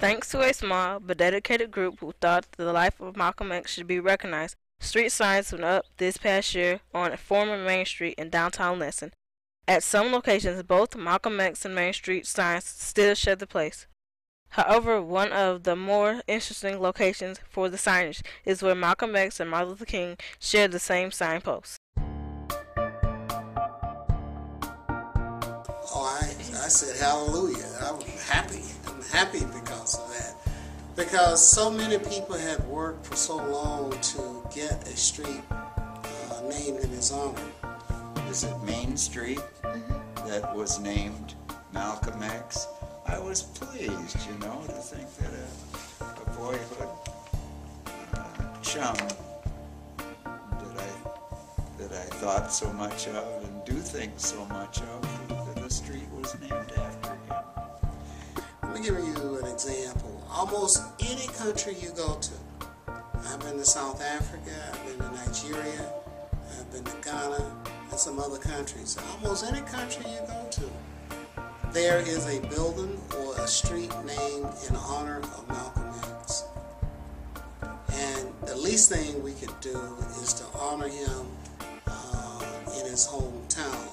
Thanks to a small but dedicated group who thought the life of Malcolm X should be recognized, street signs went up this past year on former Main Street in downtown Lansing. At some locations, both Malcolm X and Main Street signs still shed the place. However, one of the more interesting locations for the signage is where Malcolm X and Martin Luther King shared the same signpost. I said hallelujah. I'm happy. I'm happy because of that. Because so many people had worked for so long to get a street named in his honor. Is it Main Street that was named Malcolm X? I was pleased, to think that a boyhood chum that I thought so much of and do think so much of, that the street was named after him. Let me give you an example. Almost any country you go to, I've been to South Africa, I've been to Nigeria, I've been to Ghana, and some other countries. Almost any country you go to, there is a building or a street named in honor of Malcolm X. And the least thing we could do is to honor him in his hometown.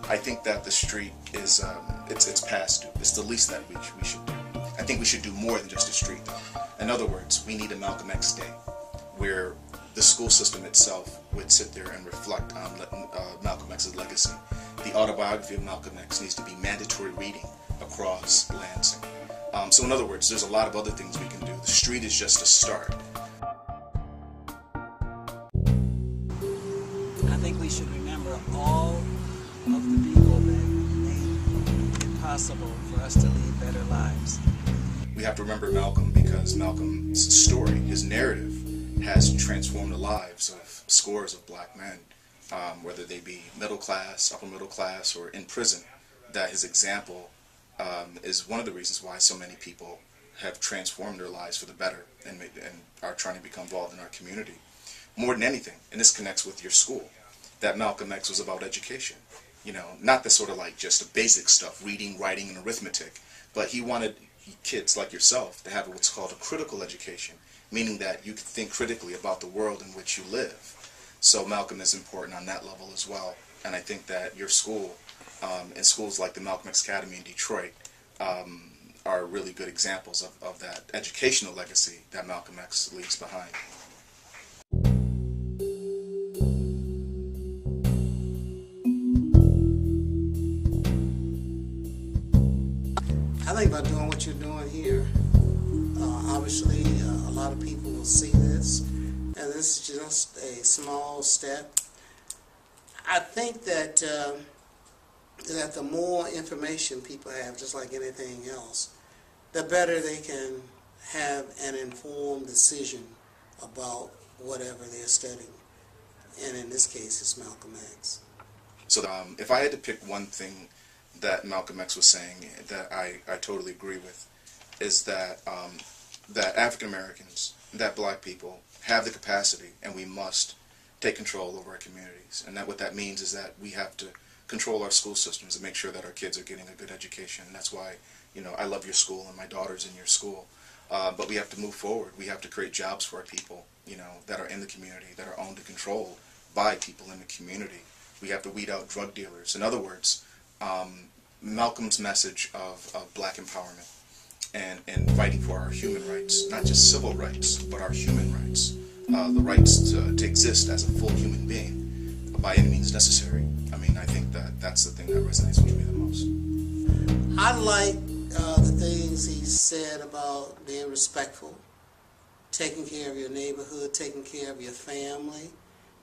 I think that the street is it's past due. It's the least that we should do. I think we should do more than just a street, though. In other words, we need a Malcolm X Day, where the school system itself would sit there and reflect on Malcolm X's legacy. The autobiography of Malcolm X needs to be mandatory reading across Lansing. So in other words, there's a lot of other things we can do. The street is just a start. I think we should remember all of the people that made it possible for us to lead better lives. We have to remember Malcolm because Malcolm's story, his narrative, has transformed the lives of scores of black men, whether they be middle class, upper middle class, or in prison. That his example is one of the reasons why so many people have transformed their lives for the better and are trying to become involved in our community. More than anything, and this connects with your school, that Malcolm X was about education. Not the sort of like just the basic stuff, reading, writing, and arithmetic, but he wanted kids like yourself to have what's called a critical education, meaning that you can think critically about the world in which you live. So Malcolm is important on that level as well, and I think that your school and schools like the Malcolm X Academy in Detroit are really good examples of that educational legacy that Malcolm X leaves behind. I think by doing what you're doing here, obviously a lot of people will see this, and this is just a small step. I think that that the more information people have, just like anything else, the better they can have an informed decision about whatever they're studying. And in this case, it's Malcolm X. So if I had to pick one thing that Malcolm X was saying that I totally agree with, is that that African Americans, that black people have the capacity, and we must take control over our communities. And that what that means is that we have to control our school systems and make sure that our kids are getting a good education. And that's why, I love your school and my daughter's in your school. But we have to move forward. We have to create jobs for our people, that are in the community, that are owned and controlled by people in the community. We have to weed out drug dealers. In other words, Malcolm's message of black empowerment and fighting for our human rights, not just civil rights, but our human rights, the rights to exist as a full human being by any means necessary. I think that's the thing that resonates with me the most. I like the things he said about being respectful, taking care of your neighborhood, taking care of your family,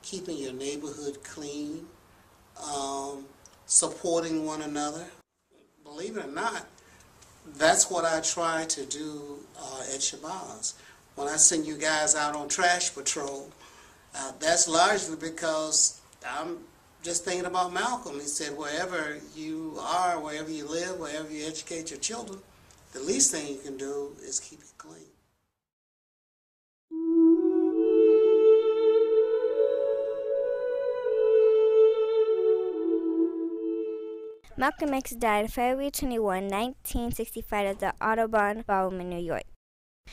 keeping your neighborhood clean, supporting one another. Believe it or not, that's what I try to do at Shabazz. When I send you guys out on trash patrol, that's largely because I'm just thinking about Malcolm. He said, wherever you are, wherever you live, wherever you educate your children, the least thing you can do is keep it clean. Malcolm X died February 21, 1965 at the Audubon Ballroom in New York.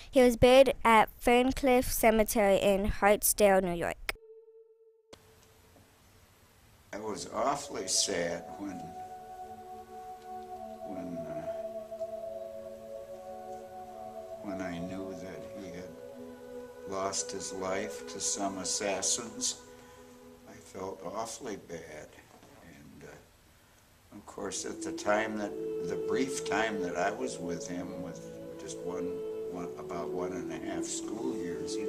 He was buried at Ferncliff Cemetery in Hartsdale, New York. I was awfully sad when I knew that he had lost his life to some assassins. I felt awfully bad. And of course, at the time the brief time that I was with him, with just about 1.5 school years, he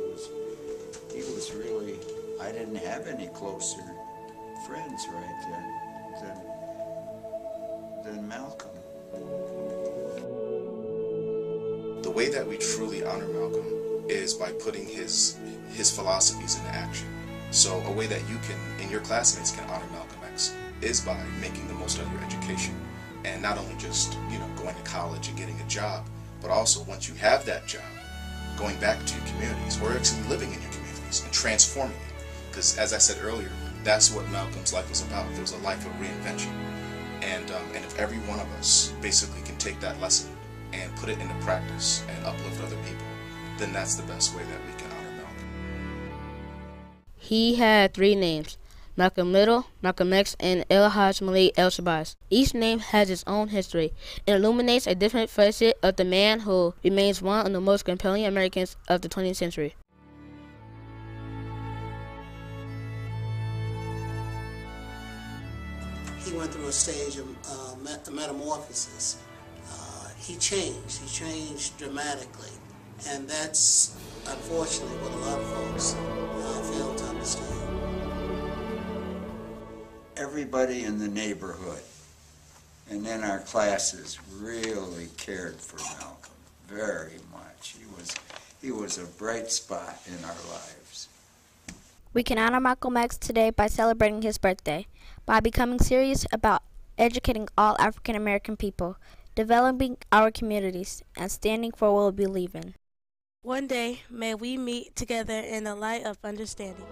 was really, I didn't have any closer friends right then than Malcolm. The way that we truly honor Malcolm is by putting his philosophies into action. So a way that you can, and your classmates can honor Malcolm X is by making the most of your education. And not only just, going to college and getting a job, but also once you have that job, going back to your communities or actually living in your communities and transforming it. Because as I said earlier, that's what Malcolm's life was about. It was a life of reinvention. And if every one of us basically can take that lesson and put it into practice and uplift other people, then that's the best way that we can honor Malcolm. He had 3 names: Malcolm Little, Malcolm X, and El-Hajj Malik El-Shabazz. Each name has its own history and illuminates a different facet of the man who remains one of the most compelling Americans of the 20th century. He went through a stage of metamorphosis. He changed dramatically, and that's unfortunately what a lot of folks fail to understand. Everybody in the neighborhood and in our classes really cared for Malcolm very much. He was a bright spot in our lives. We can honor Malcolm X today by celebrating his birthday, by becoming serious about educating all African American people, developing our communities, and standing for what we believe in. One day, may we meet together in the light of understanding.